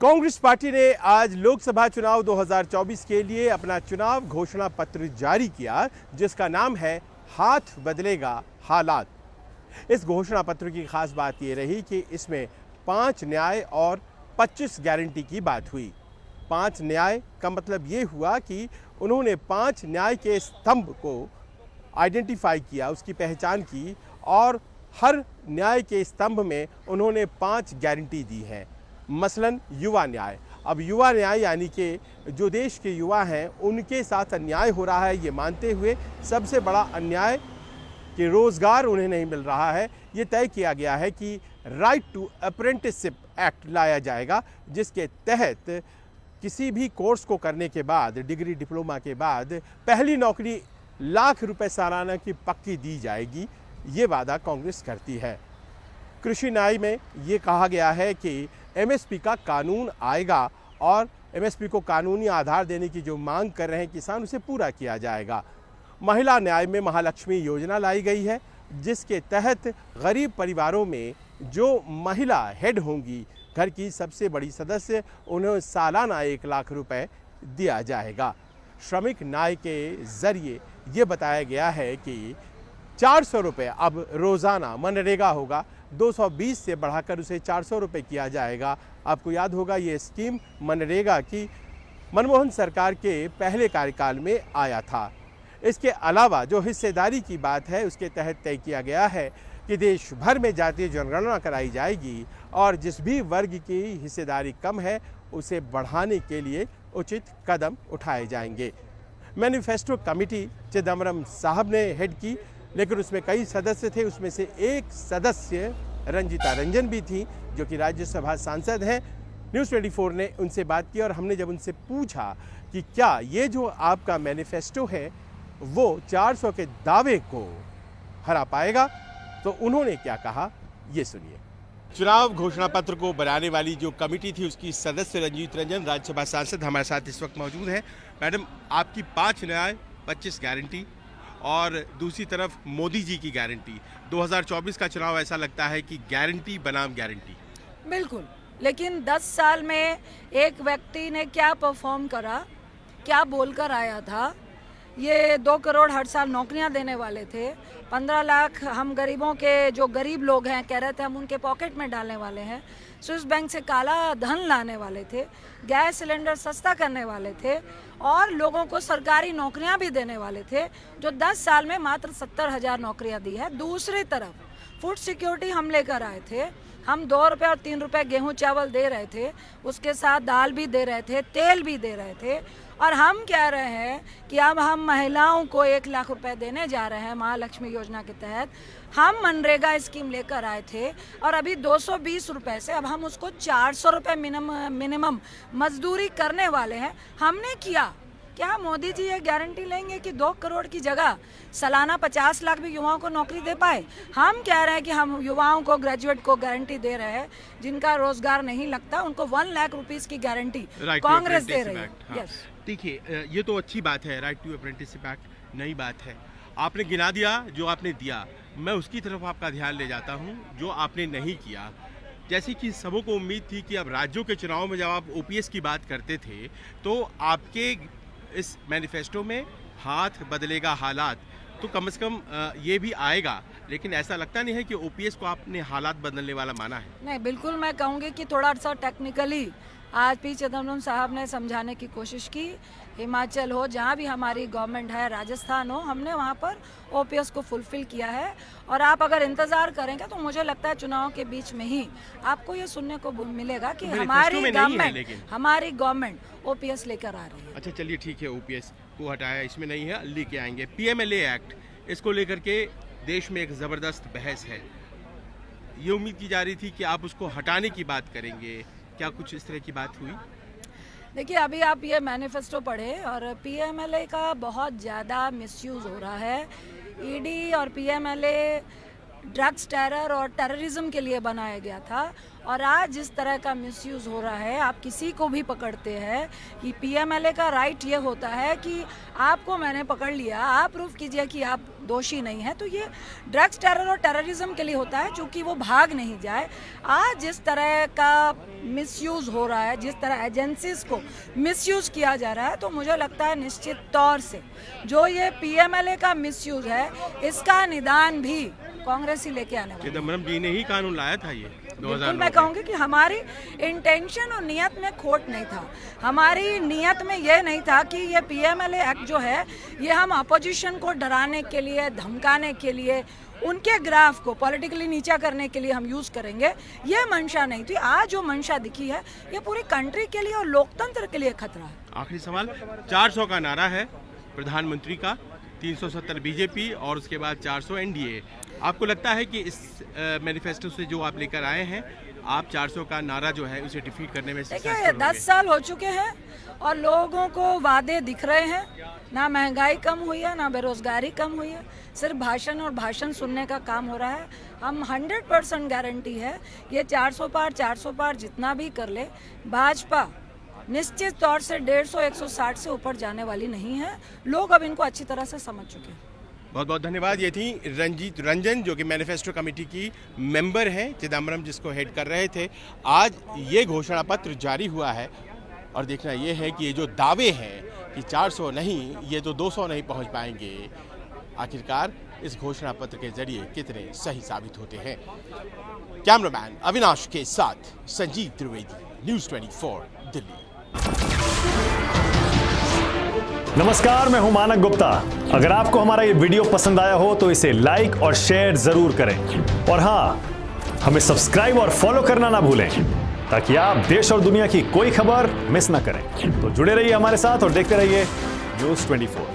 Congress party ने आज लोकसभा चुनाव 2024 के लिए अपना चुनाव घोषणा पत्र जारी किया, जिसका नाम है हाथ बदलेगा हालात। इस घोषणा पत्र की खास बात यह रही कि इसमें 5 न्याय और 25 गारंटी की बात हुई। 5 न्याय का मतलब ये हुआ कि उन्होंने 5 न्याय के स्तंभ को आइडेंटिफाई किया, उसकी पहचान की, और हर न्याय के स्तंभ में उन्होंने 5 गारंटी दी है। मसलन युवा न्याय। अब युवा न्याय यानी कि जो देश के युवा हैं उनके साथ अन्याय हो रहा है, ये मानते हुए सबसे बड़ा अन्याय कि रोज़गार उन्हें नहीं मिल रहा है, ये तय किया गया है कि राइट टू अप्रेंटिसशिप एक्ट लाया जाएगा, जिसके तहत किसी भी कोर्स को करने के बाद, डिग्री डिप्लोमा के बाद पहली नौकरी लाख रुपए सालाना की पक्की दी जाएगी। ये वादा कांग्रेस करती है। कृषि न्याय में ये कहा गया है कि एमएसपी का कानून आएगा और एमएसपी को कानूनी आधार देने की जो मांग कर रहे हैं किसान, उसे पूरा किया जाएगा। महिला न्याय में महालक्ष्मी योजना लाई गई है, जिसके तहत गरीब परिवारों में जो महिला हेड होंगी, घर की सबसे बड़ी सदस्य, उन्हें सालाना 1 लाख रुपए दिया जाएगा। श्रमिक न्याय के जरिए ये बताया गया है कि 400 रुपये अब रोज़ाना मनरेगा होगा, 220 से बढ़ाकर उसे 400 रुपये किया जाएगा। आपको याद होगा ये स्कीम मनरेगा की मनमोहन सरकार के पहले कार्यकाल में आया था। इसके अलावा जो हिस्सेदारी की बात है, उसके तहत तय किया गया है कि देश भर में जातीय जनगणना कराई जाएगी और जिस भी वर्ग की हिस्सेदारी कम है उसे बढ़ाने के लिए उचित कदम उठाए जाएंगे। मैनिफेस्टो कमेटी चिदम्बरम साहब ने हेड की, लेकिन उसमें कई सदस्य थे। उसमें से एक सदस्य रंजीता रंजन भी थी, जो कि राज्यसभा सांसद हैं। न्यूज़ 24 ने उनसे बात की और हमने जब उनसे पूछा कि क्या ये जो आपका मैनिफेस्टो है वो 400 के दावे को हरा पाएगा, तो उन्होंने क्या कहा, ये सुनिए। चुनाव घोषणा पत्र को बनाने वाली जो कमेटी थी, उसकी सदस्य रंजीत रंजन, राज्यसभा सांसद, हमारे साथ इस वक्त मौजूद हैं। मैडम, आपकी 5 न्याय 25 गारंटी और दूसरी तरफ मोदी जी की गारंटी। 2024 का चुनाव ऐसा लगता है कि गारंटी बनाम गारंटी। बिल्कुल, लेकिन 10 साल में एक व्यक्ति ने क्या परफॉर्म करा, क्या बोलकर आया था। ये 2 करोड़ हर साल नौकरियां देने वाले थे, 15 लाख हम गरीबों के, जो गरीब लोग हैं, कह रहे थे हम उनके पॉकेट में डालने वाले हैं, स्विस बैंक से काला धन लाने वाले थे, गैस सिलेंडर सस्ता करने वाले थे और लोगों को सरकारी नौकरियां भी देने वाले थे, जो 10 साल में मात्र 70,000 नौकरियां दी है। दूसरी तरफ फूड सिक्योरिटी हम लेकर आए थे। हम 2 रुपये और 3 रुपये गेहूं चावल दे रहे थे, उसके साथ दाल भी दे रहे थे, तेल भी दे रहे थे। और हम कह रहे हैं कि अब हम महिलाओं को 1 लाख रुपए देने जा रहे हैं महालक्ष्मी योजना के तहत। हम मनरेगा स्कीम लेकर आए थे और अभी 220 रुपए से अब हम उसको 400 रुपये मिनिमम मजदूरी करने वाले हैं। हमने किया क्या? मोदी जी ये गारंटी लेंगे कि 2 करोड़ की जगह सालाना 50 लाख भी युवाओं को नौकरी दे पाए? हम कह रहे हैं कि हम युवाओं को, ग्रेजुएट को गारंटी दे रहे हैं, जिनका रोजगार नहीं लगता उनको 1 लाख रुपीस की गारंटी कांग्रेस दे रही है। यस, देखिए, ये तो अच्छी बात है, राइट टू अप्रेंटिसशिप एक्ट नई बात है। आपने गिना दिया जो आपने दिया, मैं उसकी तरफ आपका ध्यान ले जाता हूँ जो आपने नहीं किया। जैसे कि सबों को उम्मीद थी कि अब राज्यों के चुनाव में जब आप ओपीएस की बात करते थे तो आपके इस मैनिफेस्टो में हाथ बदलेगा हालात, तो कम से कम ये भी आएगा, लेकिन ऐसा लगता नहीं है कि ओपीएस को आपने हालात बदलने वाला माना है। नहीं, बिल्कुल मैं कहूँगी कि थोड़ा सा टेक्निकली आज पी चिदम्बरम साहब ने समझाने की कोशिश की। हिमाचल हो, जहाँ भी हमारी गवर्नमेंट है, राजस्थान हो, हमने वहाँ पर ओपीएस को फुलफिल किया है। और आप अगर इंतज़ार करेंगे तो मुझे लगता है चुनाव के बीच में ही आपको ये सुनने को मिलेगा कि हमारी गवर्नमेंट ओपीएस लेकर आ रही है। अच्छा, चलिए ठीक है, ओपीएस को हटाया, इसमें नहीं है, लेके आएंगे। पीएमएलए एक्ट, इसको लेकर के देश में एक ज़बरदस्त बहस है। ये उम्मीद की जा रही थी कि आप उसको हटाने की बात करेंगे, क्या कुछ इस तरह की बात हुई? देखिए, अभी आप ये मैनिफेस्टो पढ़े और पीएमएलए का बहुत ज़्यादा मिसयूज़ हो रहा है। ईडी और पीएमएलए ड्रग्स, टेरर और टेररिज्म के लिए बनाया गया था और आज जिस तरह का मिसयूज़ हो रहा है, आप किसी को भी पकड़ते हैं कि पीएमएलए का राइट ये होता है कि आपको मैंने पकड़ लिया, आप प्रूफ कीजिए कि आप दोषी नहीं है। तो ये ड्रग्स टेरर और टेररिज्म के लिए होता है, चूंकि वो भाग नहीं जाए। आज जिस तरह का मिसयूज़ हो रहा है, जिस तरह एजेंसीज को मिसयूज़ किया जा रहा है, तो मुझे लगता है निश्चित तौर से जो ये PMLA का मिसयूज़ है, इसका निदान भी कांग्रेस ही लेके आने वाली है। चिदम्बरम जी ने ही कानून लाया था ये 2009 बिल्कुल, मैं कहूँगी कि हमारी इंटेंशन और नियत में खोट नहीं था। हमारी नियत में ये नहीं था कि ये PMLA एक्ट जो है ये हम अपोजिशन को डराने के लिए, धमकाने के लिए, उनके ग्राफ को पॉलिटिकली नीचा करने के लिए हम यूज़ करेंगे, ये मंशा नहीं थी। आज जो मंशा दिखी है ये पूरी कंट्री के लिए और लोकतंत्र के लिए खतरा है। आखिरी सवाल, 400 का नारा है प्रधानमंत्री का, 370 बीजेपी और उसके बाद 400 NDA। आपको लगता है कि इस मैनिफेस्टो से जो आप लेकर आए हैं, आप 400 का नारा जो है उसे डिफीट करने में देखिए, सक्सेसफुल होंगे? 10 साल हो चुके हैं और लोगों को वादे दिख रहे हैं। ना महंगाई कम हुई है, ना बेरोजगारी कम हुई है, सिर्फ भाषण और भाषण सुनने का काम हो रहा है। हम 100% गारंटी है ये 400 पार जितना भी कर ले, भाजपा निश्चित तौर से 150-160 से ऊपर जाने वाली नहीं है। लोग अब इनको अच्छी तरह से समझ चुके हैं। बहुत बहुत धन्यवाद। ये थी रंजीत रंजन, जो कि मैनिफेस्टो कमेटी की मेंबर हैं, चिदम्बरम जिसको हेड कर रहे थे। आज ये घोषणा पत्र जारी हुआ है और देखना ये है कि ये जो दावे हैं कि 400 नहीं, ये तो 200 नहीं पहुंच पाएंगे, आखिरकार इस घोषणा पत्र के जरिए कितने सही साबित होते हैं। कैमरामैन अविनाश के साथ संजीव त्रिवेदी, न्यूज़ 24 दिल्ली। नमस्कार, मैं हूं मानक गुप्ता। अगर आपको हमारा ये वीडियो पसंद आया हो तो इसे लाइक और शेयर जरूर करें, और हाँ, हमें सब्सक्राइब और फॉलो करना ना भूलें, ताकि आप देश और दुनिया की कोई खबर मिस ना करें। तो जुड़े रहिए हमारे साथ और देखते रहिए न्यूज़ 24।